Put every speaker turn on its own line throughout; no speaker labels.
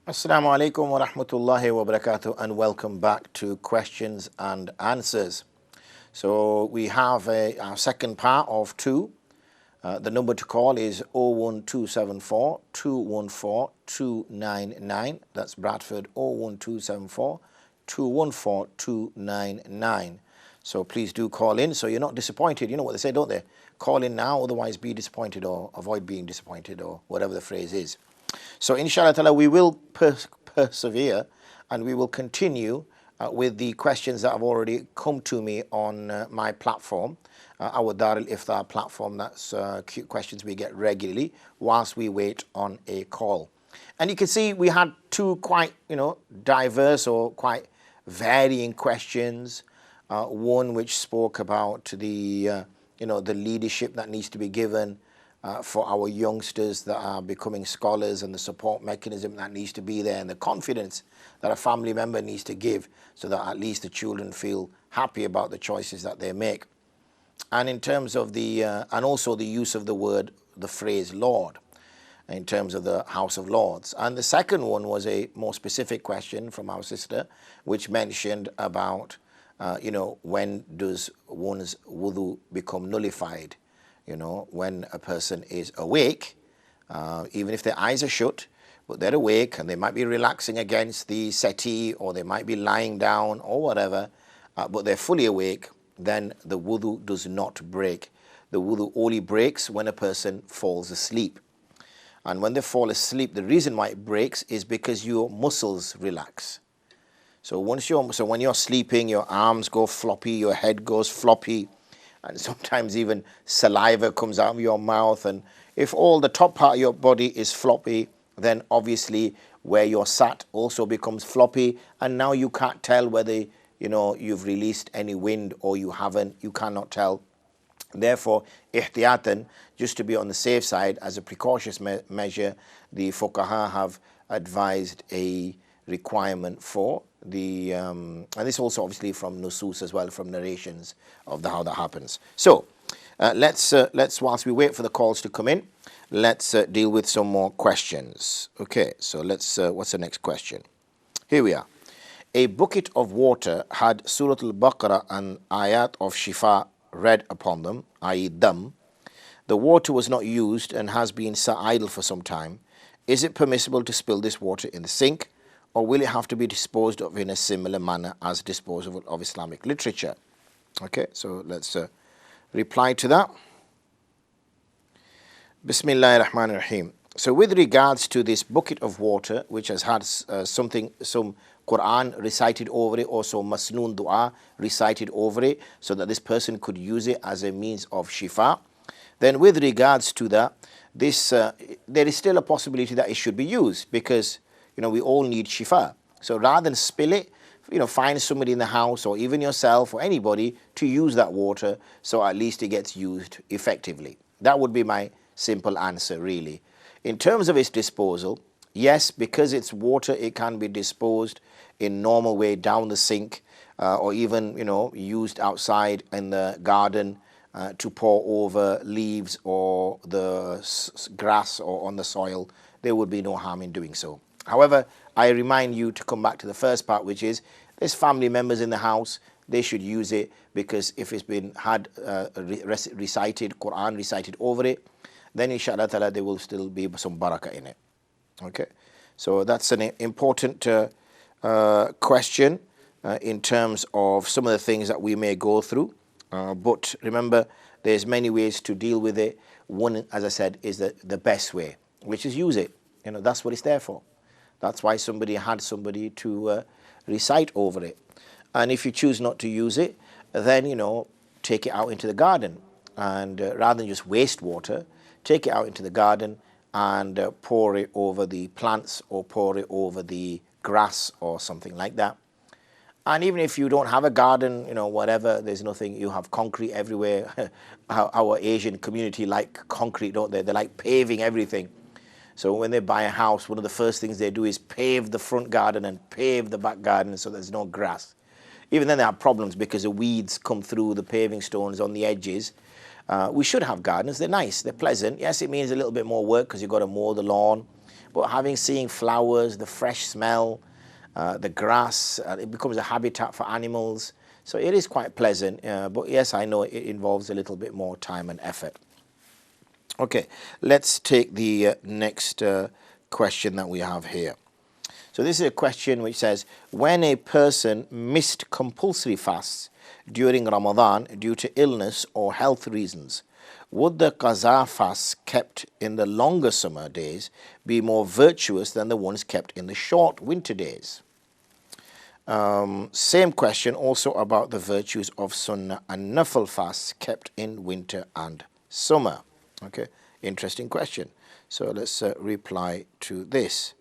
Assalamu alaikum wa rahmatullahi wa barakatuh, and welcome back to questions and answers. So we have our second part of two. The number to call is 01274 214 299. That's Bradford 01274 214 299. So please do call in so you're not disappointed. You know what they say, don't they? Call in now, otherwise be disappointed, or avoid being disappointed, or whatever the phrase is. So inshallah ta'ala, we will persevere and we will continue with the questions that have already come to me on my platform, our Dar al-Iftar platform. That's questions we get regularly whilst we wait on a call. And you can see we had two quite, diverse or quite varying questions. One which spoke about the leadership that needs to be given for our youngsters that are becoming scholars, and the support mechanism that needs to be there, and the confidence that a family member needs to give so that at least the children feel happy about the choices that they make. And in terms of and also the use of the phrase Lord, in terms of the House of Lords. And the second one was a more specific question from our sister, which mentioned about, when does one's wudu become nullified? When a person is awake, even if their eyes are shut, but they're awake and they might be relaxing against the settee, or they might be lying down or whatever, but they're fully awake, then the wudu does not break. The wudu only breaks when a person falls asleep. And when they fall asleep, the reason why it breaks is because your muscles relax. So when you're sleeping, your arms go floppy, your head goes floppy, and sometimes even saliva comes out of your mouth. And if all the top part of your body is floppy, then obviously where you're sat also becomes floppy, and now you can't tell whether you've released any wind or you haven't. You cannot tell. Therefore, ihtiyatan, just to be on the safe side, as a precautious measure, the fuqaha have advised a requirement for the and this also obviously from nusus as well, from narrations of how that happens. So let's whilst we wait for the calls to come in, let's deal with some more questions. Okay, so let's what's the next question? Here we are. A bucket of water had Surah Al-Baqarah and ayat of Shifa read upon them, i.e. dam. The water was not used and has been sat idle for some time. Is it permissible to spill this water in the sink, or will it have to be disposed of in a similar manner as disposal of Islamic literature? Okay, so let's reply to that. Bismillahir Rahmanir Rahim. So with regards to this bucket of water, which has had some Quran recited over it, or some masnoon dua recited over it, so that this person could use it as a means of shifa, then with regards to that, there is still a possibility that it should be used, because we all need shifa. So rather than spill it, find somebody in the house, or even yourself or anybody, to use that water, so at least it gets used effectively. That would be my simple answer, really. In terms of its disposal, yes, because it's water, it can be disposed in normal way down the sink, or even used outside in the garden to pour over leaves or the grass or on the soil. There would be no harm in doing so. However, I remind you to come back to the first part, which is there's family members in the house. They should use it, because if it's been recited, Quran recited over it, then inshallah ta'ala there will still be some barakah in it. Okay, so that's an important question in terms of some of the things that we may go through. But remember, there's many ways to deal with it. One, as I said, is the best way, which is use it. That's what it's there for. That's why somebody had somebody to recite over it. And if you choose not to use it, then, take it out into the garden. And rather than just waste water, take it out into the garden and pour it over the plants, or pour it over the grass or something like that. And even if you don't have a garden, whatever, there's nothing, you have concrete everywhere. Our Asian community like concrete, don't they? They like paving everything. So when they buy a house, one of the first things they do is pave the front garden and pave the back garden, so there's no grass. Even then they have problems, because the weeds come through the paving stones on the edges. We should have gardens. They're nice. They're pleasant. Yes, it means a little bit more work, because you've got to mow the lawn. but seeing flowers, the fresh smell, the grass, it becomes a habitat for animals. So it is quite pleasant, but yes, I know it involves a little bit more time and effort. Okay, let's take the next question that we have here. So this is a question which says, when a person missed compulsory fasts during Ramadan due to illness or health reasons, would the qaza fasts kept in the longer summer days be more virtuous than the ones kept in the short winter days? Same question also about the virtues of sunnah and nafil fasts kept in winter and summer. Okay, interesting question. So let's reply to this.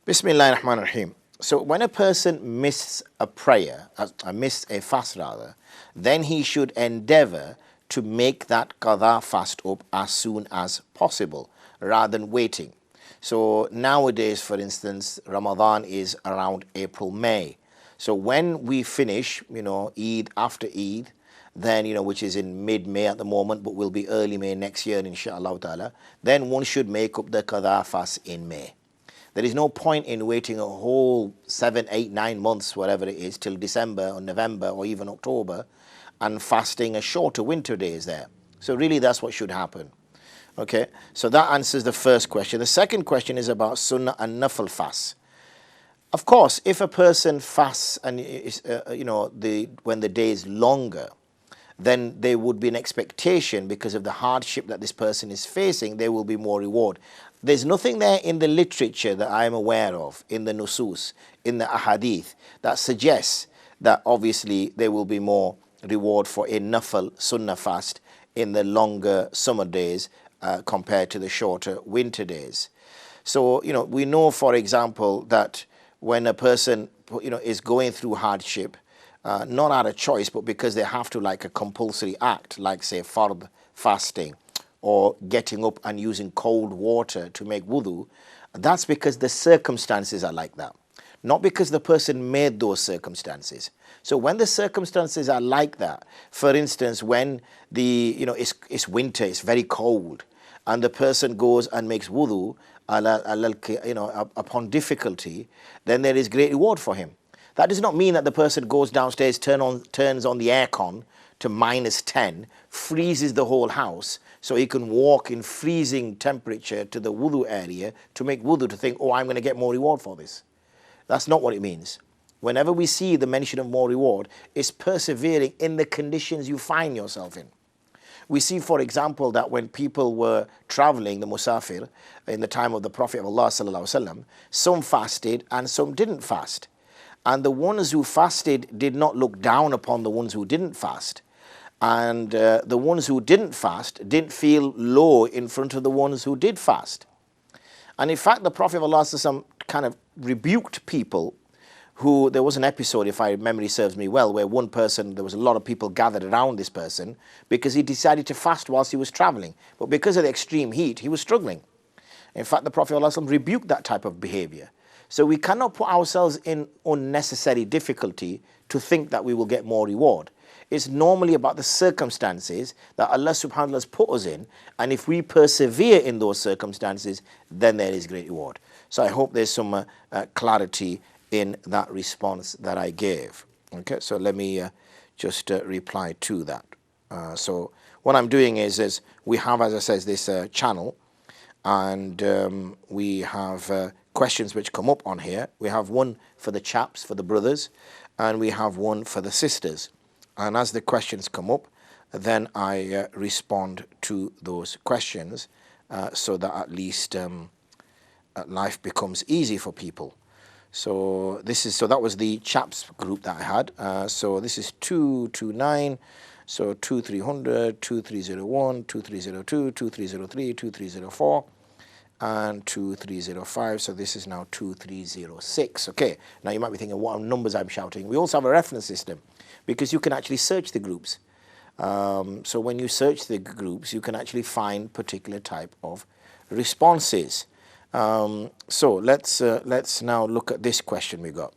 Bismillahir Rahmanir Rahim. So when a person misses a prayer, missed a fast rather, then he should endeavor to make that qadha fast up as soon as possible rather than waiting. So nowadays, for instance, Ramadan is around April, May. So when we finish, Eid after Eid, then, which is in mid-May at the moment, but will be early May next year, inshallah ta'ala, then one should make up the qadha fast in May. There is no point in waiting a whole 7, 8, 9 months, whatever it is, till December or November or even October, and fasting a shorter winter days there. So really that's what should happen. Okay, so that answers the first question. The second question is about sunnah and nafil fasts. Of course, if a person fasts and when the day is longer, then there would be an expectation because of the hardship that this person is facing, there will be more reward. There's nothing there in the literature that I am aware of, in the nusus, in the ahadith, that suggests that obviously there will be more reward for a nafil sunnah fast in the longer summer days compared to the shorter winter days. So, we know, for example, that when a person, is going through hardship, not out of choice, but because they have to, like a compulsory act, like say fard fasting, or getting up and using cold water to make wudu, that's because the circumstances are like that. Not because the person made those circumstances. So when the circumstances are like that, for instance, when it's winter, it's very cold, and the person goes and makes wudu, upon difficulty, then there is great reward for him. That does not mean that the person goes downstairs, turns on the aircon to -10, freezes the whole house, so he can walk in freezing temperature to the wudu area to make wudu, to think, oh, I'm going to get more reward for this. That's not what it means. Whenever we see the mention of more reward, it's persevering in the conditions you find yourself in. We see, for example, that when people were traveling, the musafir, in the time of the Prophet of Allah sallallahu alaihi wasallam, some fasted and some didn't fast. And the ones who fasted did not look down upon the ones who didn't fast. And the ones who didn't fast didn't feel low in front of the ones who did fast. And in fact, the Prophet of Allah sallallahu alaihi wasallam kind of rebuked people who, there was an episode, if my memory serves me well, where one person, there was a lot of people gathered around this person because he decided to fast whilst he was traveling. But because of the extreme heat, he was struggling. In fact, the Prophet ﷺ rebuked that type of behavior. So we cannot put ourselves in unnecessary difficulty to think that we will get more reward. It's normally about the circumstances that Allah subhanahu wa ta'ala has put us in, and if we persevere in those circumstances, then there is great reward. So I hope there's some clarity in that response that I gave. Okay, so let me just reply to that. So what I'm doing is we have, as I said, this channel, and we have questions which come up on here. We have one for the chaps, for the brothers, and we have one for the sisters. And as the questions come up, then I respond to those questions so that at least life becomes easy for people. So that was the chaps group that I had. So this is 229, so 2300, 2301, 2302, 2303, 2304, and 2305. So this is now 2306. Okay, now you might be thinking, what numbers I'm shouting? We also have a reference system because you can actually search the groups. So when you search the groups, you can actually find particular type of responses. So let's now look at this question we got.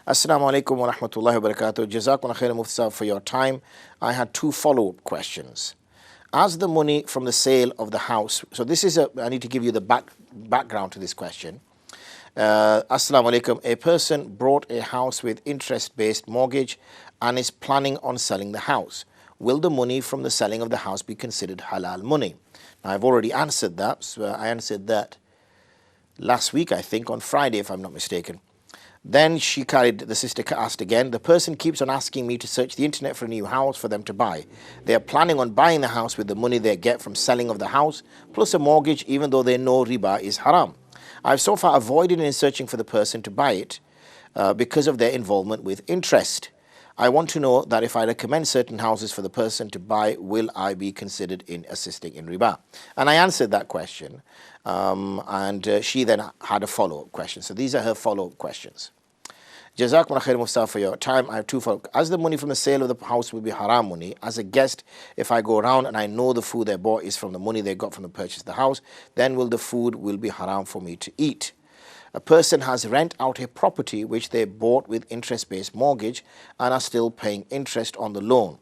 Assalamu alaikum wa rahmatullahi wa barakatuh. Jazakumullah khairan Mufti Sahib for your time. I had two follow-up questions. As the money from the sale of the house, so this is I need to give you the background to this question. Assalamu alaikum. A person bought a house with interest-based mortgage and is planning on selling the house. Will the money from the selling of the house be considered halal money? Now, I've already answered that. So I answered that last week, I think, on Friday, if I'm not mistaken. Then the sister asked again, the person keeps on asking me to search the internet for a new house for them to buy. They are planning on buying the house with the money they get from selling of the house, plus a mortgage, even though they know riba is haram. I've so far avoided in searching for the person to buy it because of their involvement with interest. I want to know that if I recommend certain houses for the person to buy, will I be considered in assisting in riba? And I answered that question, and she then had a follow-up question. So these are her follow-up questions. Jazakumullah khair Mustafa for your time. I have two follow-up. As the money from the sale of the house will be haram money, as a guest, if I go around and I know the food they bought is from the money they got from the purchase of the house, then will the food will be haram for me to eat? A person has rent out a property which they bought with interest-based mortgage and are still paying interest on the loan.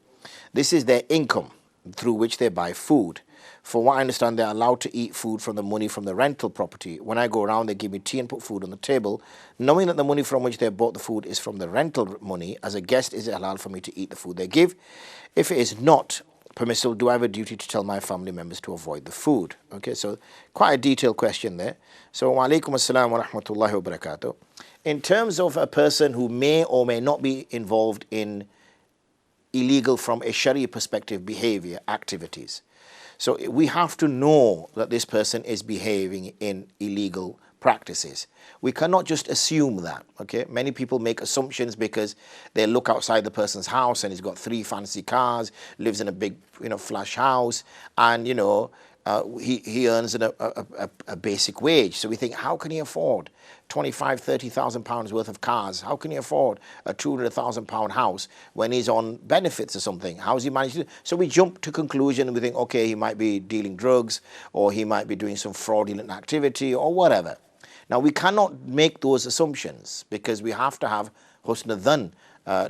This is their income through which they buy food. For what I understand, they're allowed to eat food from the money from the rental property. When I go around, they give me tea and put food on the table. Knowing that the money from which they bought the food is from the rental money, as a guest, is it halal for me to eat the food they give? If it is not permissible, do I have a duty to tell my family members to avoid the food? Okay, so quite a detailed question there. So, wa alaikum assalam wa rahmatullahi wa barakatuh. In terms of a person who may or may not be involved in illegal from a Sharia perspective behavior, activities. So we have to know that this person is behaving in illegal practices. We cannot just assume that, okay? Many people make assumptions because they look outside the person's house and he's got 3 fancy cars, lives in a big, flash house, and, he earns a basic wage. So we think, how can he afford 25,000, 30,000 pounds worth of cars? How can he afford a 200,000 pound house when he's on benefits or something? How's he managed to do? So we jump to conclusion and we think, okay, he might be dealing drugs, or he might be doing some fraudulent activity or whatever. Now, we cannot make those assumptions because we have to have husn dhan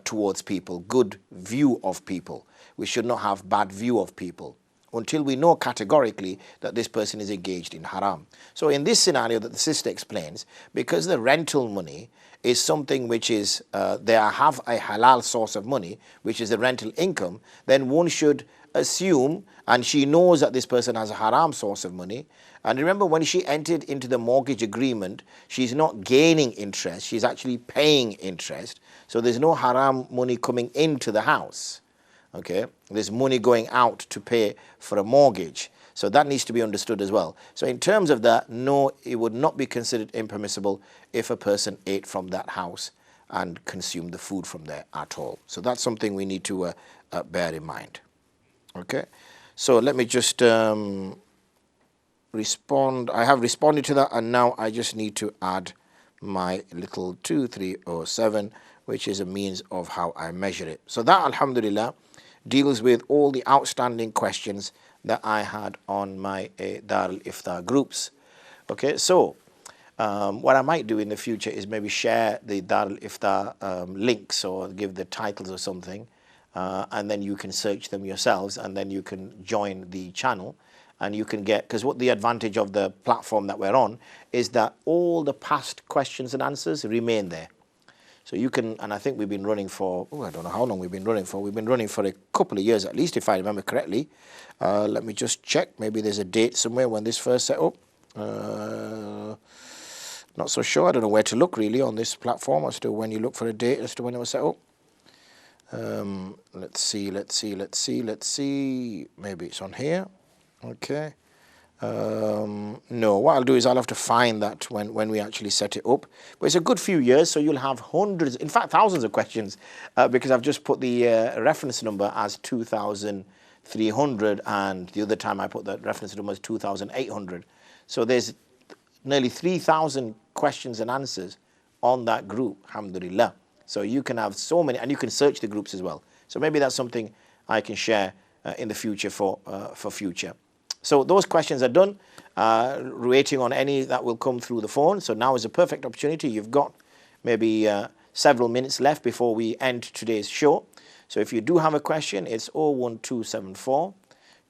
towards people, good view of people. We should not have bad view of people until we know categorically that this person is engaged in haram. So in this scenario that the sister explains, because the rental money is something which is, they have a halal source of money, which is the rental income, then one should assume, and she knows that this person has a haram source of money. And remember, when she entered into the mortgage agreement, she's not gaining interest, she's actually paying interest. So there's no haram money coming into the house. Okay, there's money going out to pay for a mortgage. So that needs to be understood as well. So in terms of that, no, it would not be considered impermissible if a person ate from that house and consumed the food from there at all. So that's something we need to bear in mind. Okay, so let me just respond. I have responded to that, and now I just need to add my little 2307, which is a means of how I measure it. So that, alhamdulillah, deals with all the outstanding questions that I had on my Dar al-Iftar groups. Okay, so what I might do in the future is maybe share the Dar al-Iftar links or give the titles or something, and then you can search them yourselves, and then you can join the channel, and you can get, because what the advantage of the platform that we're on is that all the past questions and answers remain there. So you can, and I think we've been running for, I don't know how long we've been running for. We've been running for a couple of years at least, if I remember correctly. Let me just check. Maybe there's a date somewhere when this first set up. Not so sure. I don't know where to look really on this platform as to when you look for a date as to when it was set up. Let's see. Maybe it's on here. Okay. No, what I'll do is I'll have to find that when we actually set it up. But it's a good few years, so you'll have hundreds, in fact thousands of questions, because I've just put the reference number as 2,300, and the other time I put the reference number as 2,800. So there's nearly 3,000 questions and answers on that group, alhamdulillah. So you can have so many, and you can search the groups as well. So maybe that's something I can share in the future for future. So those questions are done, waiting on any that will come through the phone. So now is a perfect opportunity. You've got maybe several minutes left before we end today's show. So if you do have a question, it's 01274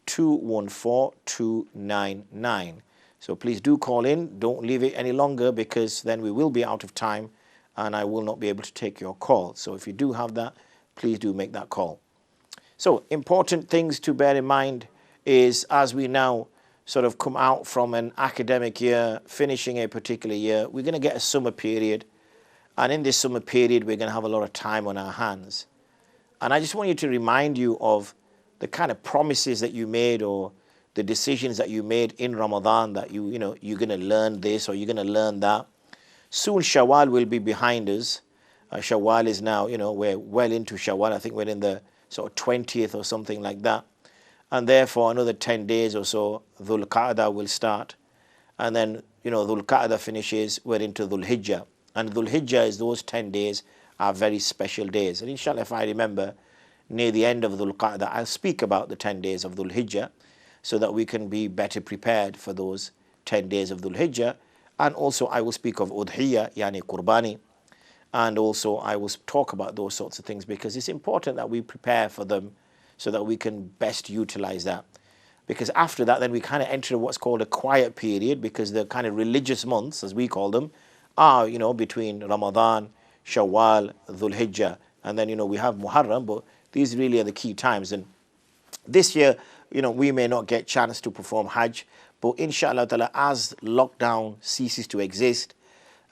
214-299. So please do call in. Don't leave it any longer, because then we will be out of time and I will not be able to take your call. So if you do have that, please do make that call. So important things to bear in mind is, as we now sort of come out from an academic year, finishing a particular year, we're going to get a summer period. And in this summer period, we're going to have a lot of time on our hands. And I just want you to remind you of the kind of promises that you made, or the decisions that you made in Ramadan, that you're going to learn this or you're going to learn that. Soon Shawwal will be behind us. Shawwal is now, we're well into Shawwal. I think we're in the sort of 20th or something like that. And therefore, another 10 days or so, Dhul Qa'dah will start. And then, Dhul Qa'dah finishes, we're into Dhul Hijjah. And Dhul Hijjah is, those 10 days are very special days. And inshallah, if I remember, near the end of Dhul Qa'dah, I'll speak about the 10 days of Dhul Hijjah, so that we can be better prepared for those 10 days of Dhul Hijjah. And also I will speak of Udhiyah, yani Qurbani. And also I will talk about those sorts of things, because it's important that we prepare for them so that we can best utilize that. Because after that, then we kind of enter what's called a quiet period, because the kind of religious months, as we call them, are, between Ramadan, Shawwal, Dhul Hijjah. And then, we have Muharram, but these really are the key times. And this year, we may not get chance to perform Hajj, but inshallah ta'ala, as lockdown ceases to exist,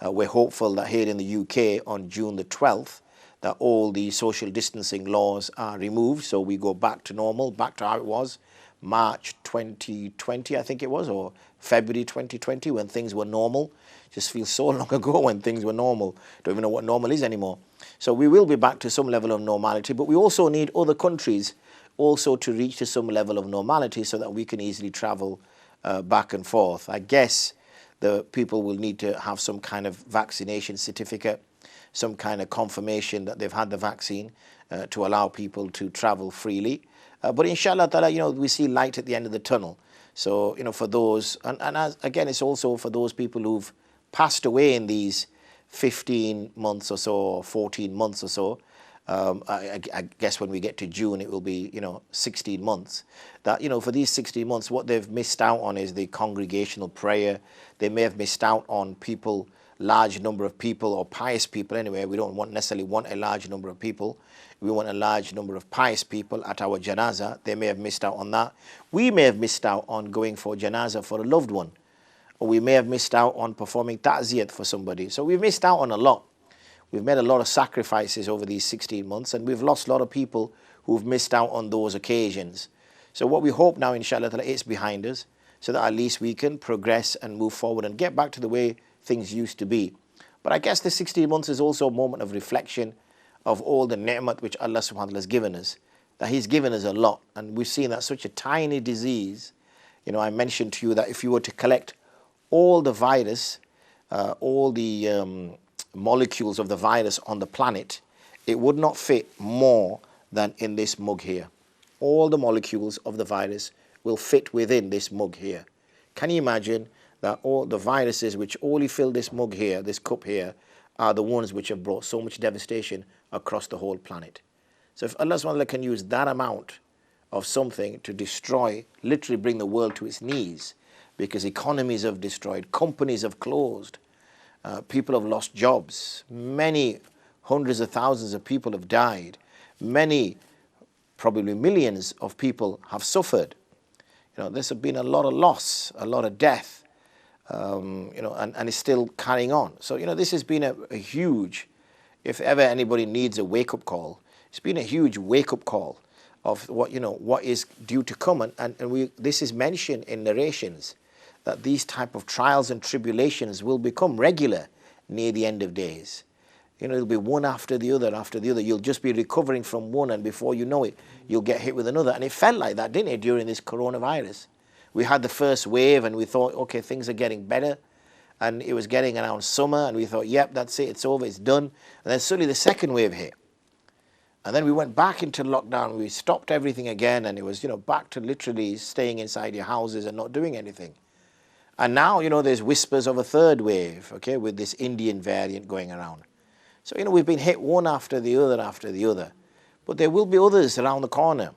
we're hopeful that here in the UK on June the 12th, that all the social distancing laws are removed. So we go back to normal, back to how it was March 2020, I think it was, or February 2020, when things were normal. Just feels so long ago when things were normal. Don't even know what normal is anymore. So we will be back to some level of normality, but we also need other countries also to reach to some level of normality, so that we can easily travel back and forth. I guess the people will need to have some kind of vaccination certificate, some kind of confirmation that they've had the vaccine to allow people to travel freely. But inshallah ta'ala, we see light at the end of the tunnel. So, for those, again, it's also for those people who've passed away in these 15 months or so, or 14 months or so. I guess when we get to June, it will be, 16 months. That, for these 16 months, what they've missed out on is the congregational prayer. They may have missed out on people, large number of people, or pious people anyway. We don't necessarily want a large number of people. We want a large number of pious people at our janazah. They may have missed out on that. We may have missed out on going for janazah for a loved one. Or we may have missed out on performing ta'ziyat for somebody. So we've missed out on a lot. We've made a lot of sacrifices over these 16 months, and we've lost a lot of people who've missed out on those occasions. So what we hope now, inshallah, it's behind us, so that at least we can progress and move forward and get back to the way things used to be. But I guess the 16 months is also a moment of reflection of all the ni'mat which Allah subhanahu wa ta'ala has given us, that He's given us a lot. And we've seen that such a tiny disease, I mentioned to you that if you were to collect all the virus, all the molecules of the virus on the planet, it would not fit more than in this mug here. All the molecules of the virus will fit within this mug here. Can you imagine that all the viruses which only fill this mug here, this cup here, are the ones which have brought so much devastation across the whole planet? So if Allah subhanahu wa ta'ala can use that amount of something to destroy, literally bring the world to its knees, because economies have destroyed, companies have closed, people have lost jobs, many hundreds of thousands of people have died, many, probably millions of people have suffered. There's been a lot of loss, a lot of death, and it's still carrying on. So, this has been a huge, if ever anybody needs a wake-up call, it's been a huge wake-up call of what is due to come. And this is mentioned in narrations, that these type of trials and tribulations will become regular near the end of days. It'll be one after the other, after the other. You'll just be recovering from one, and before you know it, you'll get hit with another. And it felt like that, didn't it, during this coronavirus? We had the first wave, and we thought, okay, things are getting better. And it was getting around summer, and we thought, yep, that's it, it's over, it's done. And then suddenly the second wave hit. And then we went back into lockdown. We stopped everything again, and it was, back to literally staying inside your houses and not doing anything. And now, there's whispers of a third wave, okay, with this Indian variant going around. So, we've been hit one after the other after the other. But there will be others around the corner.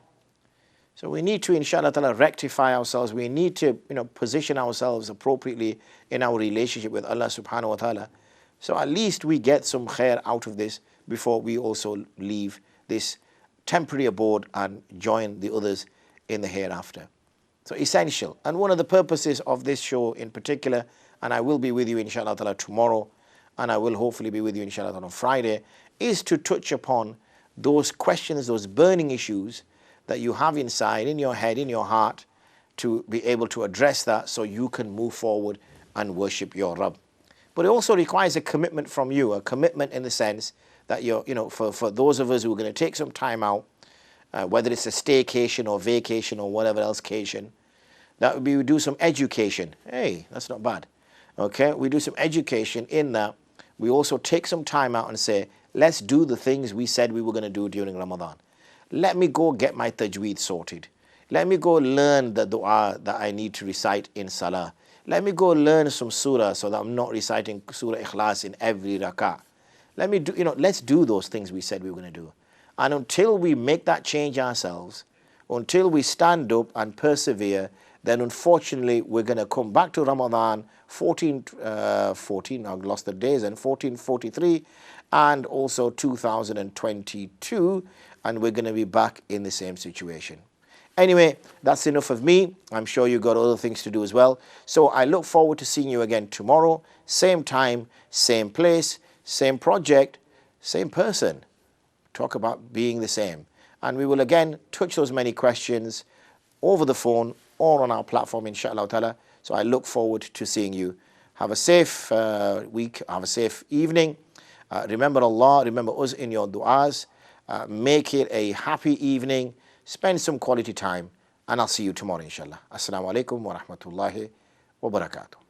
So we need to, inshallah ta'ala, rectify ourselves. We need to, position ourselves appropriately in our relationship with Allah subhanahu wa ta'ala. So at least we get some khair out of this before we also leave this temporary abode and join the others in the hereafter. So essential. And one of the purposes of this show in particular, and I will be with you inshallah ta'ala tomorrow, and I will hopefully be with you inshallah ta'ala on Friday, is to touch upon those questions, those burning issues that you have inside, in your head, in your heart, to be able to address that so you can move forward and worship your Rabb. But it also requires a commitment from you, a commitment in the sense that for those of us who are going to take some time out, whether it's a staycation or vacation or whatever else cation, that would be we do some education. Hey, that's not bad. Okay, we do some education in that. We also take some time out and say, let's do the things we said we were going to do during Ramadan. Let me go get my tajweed sorted. Let me go learn the dua that I need to recite in salah. Let me go learn some surah so that I'm not reciting Surah Ikhlas in every rak'ah. Let me do, let's do those things we said we were going to do. And until we make that change ourselves, until we stand up and persevere, then unfortunately we're going to come back to Ramadan 14, I've lost the days, and 1443, and also 2022, and we're going to be back in the same situation. Anyway, that's enough of me. I'm sure you got other things to do as well. So I look forward to seeing you again tomorrow, same time, same place, same project, same person. Talk about being the same. And we will again touch those many questions over the phone or on our platform, inshallah ta'ala. So I look forward to seeing you. Have a safe week, have a safe evening. Remember Allah, remember us in your du'as. Make it a happy evening. Spend some quality time. And I'll see you tomorrow, inshallah. Assalamu alaikum wa rahmatullahi wa barakatuh.